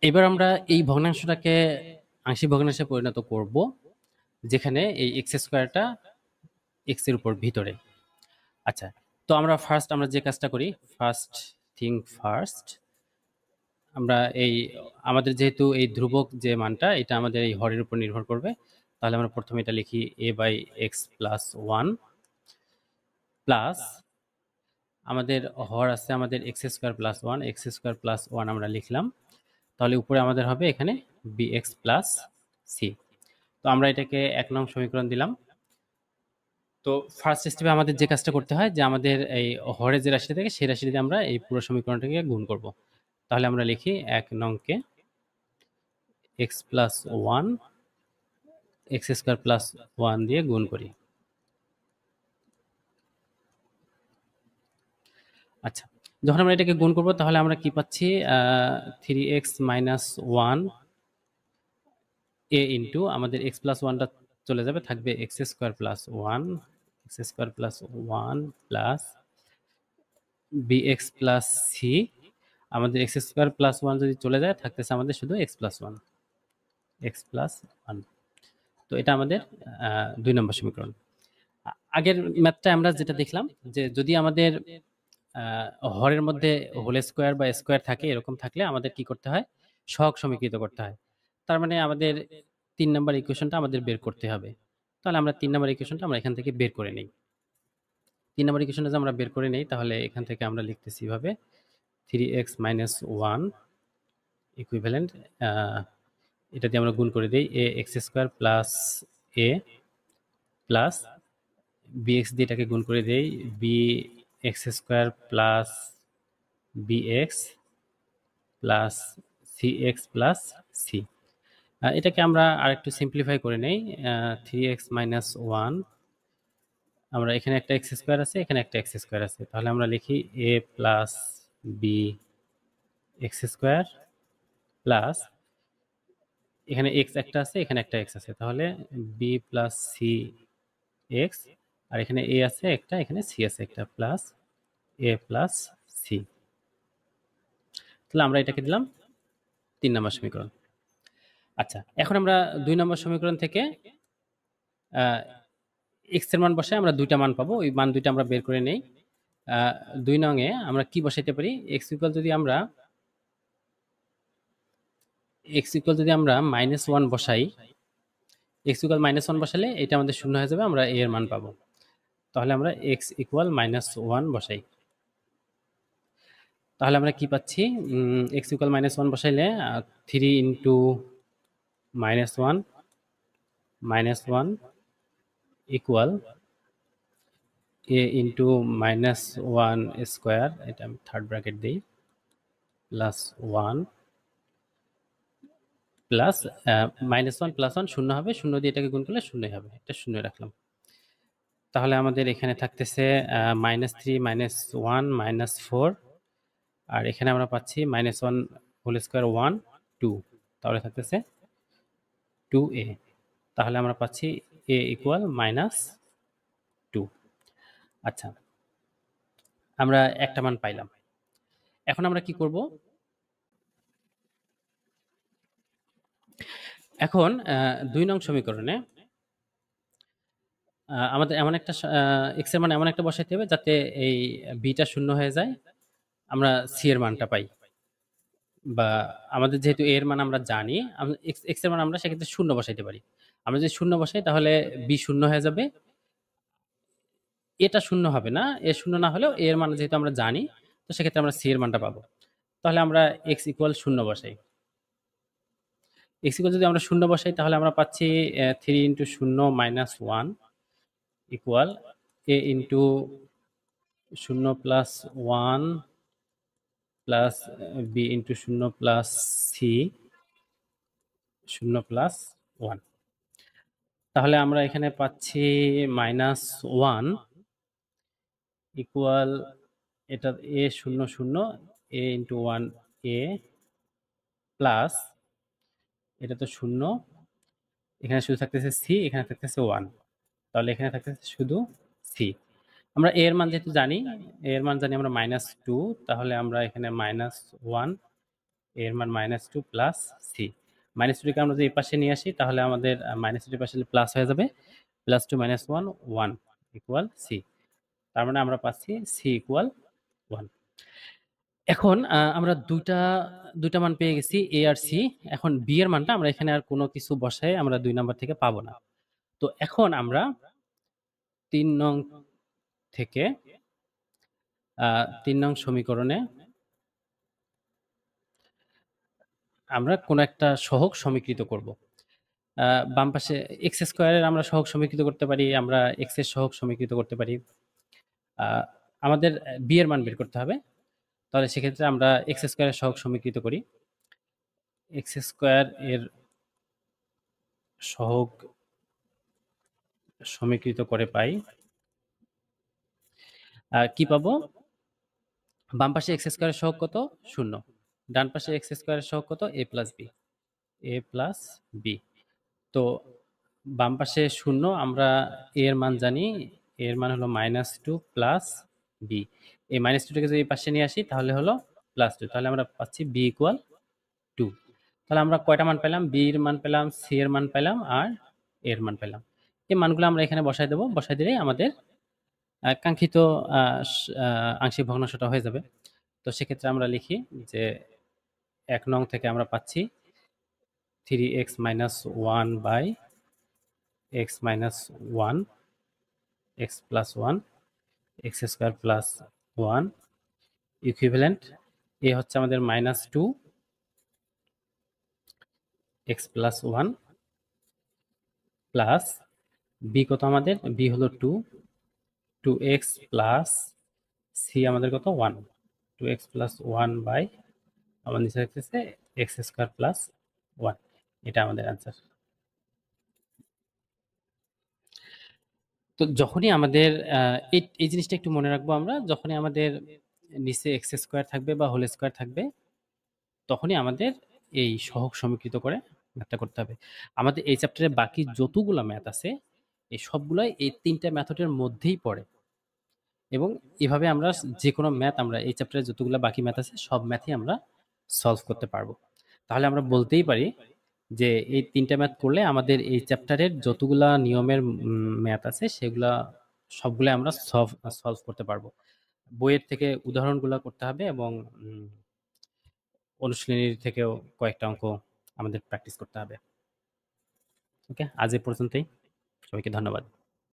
এবার আমরা এই ভগ্নাংশটাকে আংশিক ভগ্নাংশে পরিণত করব, যেখানে এই এক্স স্কোয়ারটা এক্স এর উপর ভিতরে। আচ্ছা, তো আমরা যে কাজটা করি, ফার্স্ট থিং ফার্স্ট, আমরা এই আমাদের যেহেতু এই ধ্রুবক যে মানটা এটা আমাদের এই হরের উপর নির্ভর করবে, তাহলে আমরা প্রথমে এটা লিখি a by x plus one plus আমাদের হর আছে আমাদের x square plus one, x square plus one আমরা লিখলাম। তাহলে উপরে আমাদের হবে এখানে বি এক্স প্লাস সি। তো আমরা এটাকে 1 নং সমীকরণ দিলাম। তো ফার্স্ট স্টেপে আমাদের যে কাজটা করতে হয়, যে আমাদের এই হরে যে রাশিটা থাকে সেই রাশিটা দিয়ে আমরা এই পুরো সমীকরণটাকে গুণ করব। তাহলে আমরা লিখি 1 নংকে x plus one x square plus one দিয়ে গুণ করি। আচ্ছা, যখন আমরা এটাকে গুণ করব তাহলে আমরা কি পাচ্ছি, 3x minus one A into আমাদের এক্স প্লাস ওয়ানটা চলে যাবে, থাকবে x square plus one, x square plus one plus B x plus C. আমাদের এক্স স্কোয়ার প্লাস ওয়ান যদি চলে যায় থাকতেছে আমাদের শুধু x plus one, x plus one. তো এটা আমাদের 2 নম্বর সমীকরণ। আগের ম্যাথটা আমরা যেটা দেখলাম, যে যদি আমাদের হরের মধ্যে হোল স্কোয়ার বা স্কোয়ার থাকে, এরকম থাকলে আমাদের কি করতে হয়, সহগ সমীকৃত করতে হয়। তার মানে আমাদের 3 নম্বর ইকুয়েশনটা আমাদের বের করতে হবে। তাহলে আমরা 3 নম্বর ইকুয়েশনটা আমরা এখান থেকে বের করে নিই। 3 নম্বর ইকুয়েশনটা যদি আমরা বের করে নিই তাহলে এখান থেকে আমরা লিখতেছি এভাবে, 3x মাইনাস ওয়ান ইকুইভ্যালেন্ট, এটা দিয়ে আমরা গুণ করে দিই A x square plus A plus B x দিয়ে এটাকে গুণ করে দিই B x square plus B x plus C x plus C. এটাকে আমরা আরেকটু সিম্পলিফাই করে নেই, 3x মাইনাস ওয়ান, আমরা এখানে একটা এক্স স্কোয়ার আছে, এখানে একটা এক্স স্কোয়ার আছে, তাহলে আমরা লিখি a plus B x square plus এখানে এক্স একটা আছে, এখানে একটা এক্স আছে, তাহলে বি প্লাস সি এক্স, আর এখানে এ আছে একটা, এখানে সি আছে একটা, প্লাস এ প্লাস সি। তাহলে আমরা এটাকে দিলাম 3 নম্বর সমীকরণ। আচ্ছা, এখন আমরা 2 নম্বর সমীকরণ থেকে এক্স এর মান বসায় আমরা দুইটা মান পাবো, ওই মান দুইটা আমরা বের করে নেই। 2 নং-এ আমরা কি বসাইতে পারি, এক্স ইকুয়াল যদি আমরা মাইনাস ওয়ান বসাই, এক্স ইকুয়াল মাইনাস ওয়ান বসালে এটা আমাদের শূন্য হয়ে যাবে, আমরা এর মান পাবো। তাহলে আমরা এক্স ইকুয়াল মাইনাস ওয়ান বসাই, তাহলে আমরা কি পাচ্ছি, এক্স ইকুয়াল মাইনাস ওয়ান বসাইলে 3 × -1 ইকুয়াল এ ইন্টু মাইনাস ওয়ান স্কোয়ার, এটা আমি থার্ড ব্র্যাকেট দিই, প্লাস ওয়ান প্লাস -1 + 1 শূন্য হবে, শূন্য দিয়ে এটাকে গুণ করলে শূন্যই হবে, এটা শূন্য রাখলাম। তাহলে আমাদের এখানে থাকতেছে -3 -1 -4, আর এখানে আমরা পাচ্ছি -1 হোল স্কোয়ার 1 2, তাহলে থাকতেছে 2a। তাহলে আমরা পাচ্ছি a ইকুয়াল -2। আচ্ছা, আমরা একটা মান পাইলাম। এখন আমরা কি করব, এখন 2 নং সমীকরণে আমাদের এমন একটা এক্স এর মান এমন একটা বসাইতে হবে যাতে এই বিটা শূন্য হয়ে যায়, আমরা সি এর মানটা পাই। বা আমাদের যেহেতু এর মান আমরা জানি, এক্স এর মান আমরা সেক্ষেত্রে শূন্য বসাইতে পারি। আমরা যদি শূন্য বসাই তাহলে বি শূন্য হয়ে যাবে, এটা শূন্য হবে না, এ শূন্য না হলেও এর মান যেহেতু আমরা জানি, তো সেক্ষেত্রে আমরা সি এর মানটা পাবো। তাহলে আমরা এক্স ইকুয়াল শূন্য বসাই, এক্স ইকুয়াল যদি আমরা শূন্য বসাই তাহলে আমরা পাচ্ছি 3 × 0 - 1 ইকুয়াল এ into 0 + 1 plus B into 0 plus C 0 + 1। তাহলে আমরা এখানে পাচ্ছি -1 ইকুয়াল, এটা এ 0 0, এ ইন্টু 1 এ প্লাস এটা তো শূন্য, এখানে শুধু থাকতেছে সি, এখানে থাকতেছে 1, তাহলে এখানে থাকতেছে শুধু সি। আমরা এর মান যেহেতু জানি, এর মান জানি আমরা -2, তাহলে আমরা এখানে -1 এর মান -2 প্লাস সি। -2কে আমরা যদি এই পাশে নিয়ে আসি তাহলে আমাদের -2 পাশে প্লাস হয়ে যাবে, +2 - 1 1 ইকুয়াল সি। তার মানে আমরা পাচ্ছি সি ইকুয়াল 1। এখন আমরা দুইটা মান পেয়ে গেছি, এ আর সি। এখন বি এর মানটা আমরা এখানে আর কোনো কিছু বসায় আমরা 2 নাম্বার থেকে পাবো না। তো এখন আমরা 3 নং থেকে 3 নং সমীকরণে আমরা কোনো একটা সহগ সমীকৃত করব। বাম পাশে এক্স স্কোয়ারের আমরা সহগ সমীকৃত করতে পারি, আমরা এক্স এর সহগ সমীকৃত করতে পারি। আমাদের বি এর মান বের করতে হবে, তাহলে সেক্ষেত্রে আমরা এক্স স্কোয়ারের সহগ সমীকৃত করি। এক্স স্কোয়ার এর সহগ সমীকৃত করে পাই কি পাবো, বাম পাশে এক্স স্কোয়ারের সহগ কত 0, ডান পাশে এক্স স্কোয়ারের সহগ কত এ প্লাস বি। তো বাম পাশে 0, আমরা এ এর মান জানি, এ এর মান হলো -2 প্লাস বি। এই -2টাকে যদি এই পাশে নিয়ে আসি তাহলে হলো +2, তাহলে আমরা পাচ্ছি বি ইকুয়াল 2। তাহলে আমরা কয়টা মান পেলাম, বি এর মান পেলাম, সি এর মান পেলাম আর এ এর মান পেলাম। এই মানগুলো আমরা এখানে বসাই দেবো, বসাই দিলেই আমাদের কাঙ্ক্ষিত আংশিক ভগ্নাংশটা হয়ে যাবে। তো সেক্ষেত্রে আমরা লিখি যে 1 নং থেকে আমরা পাচ্ছি 3x - 1 by x - 1 x plus 1 x square plus 1 equivalent a হচ্ছে আমাদের -2 x প্লাস 1 প্লাস বি কত, আমাদের বি হলো 2x প্লাস সি আমাদের কত 1, 2x প্লাস 1 বাই আমার নিচে রাখতেছে x স্কোয়ার প্লাস 1। এটা আমাদের অ্যান্সার। তো যখনই আমাদের এই জিনিসটা একটু মনে রাখবো, আমরা যখনই আমাদের নিচে এক্স স্কোয়ার থাকবে বা হোল স্কোয়ার থাকবে তখনই আমাদের এই সহগ সমীকৃত করে ম্যাথটা করতে হবে। আমাদের এই চ্যাপ্টারে বাকি যতগুলো ম্যাথ আছে এই সবগুলাই এই 3টা মেথডের মধ্যেই পড়ে, এবং এভাবে আমরা যে কোনো ম্যাথ, আমরা এই চ্যাপ্টারে যতগুলো বাকি ম্যাথ আছে সব ম্যাথই আমরা সলভ করতে পারবো। তাহলে আমরা বলতেই পারি যে এই 3টা ম্যাথ করলে আমাদের এই চ্যাপ্টারের যতগুলা নিয়মের ম্যাথ আছে সেগুলা সবগুলো আমরা সলভ করতে পারবো। বইয়ের থেকে উদাহরণগুলো করতে হবে এবং অনুশীলনীর থেকেও কয়েকটা অঙ্ক আমাদের প্র্যাকটিস করতে হবে। ওকে, আজ এ পর্যন্তই। সবাইকে ধন্যবাদ।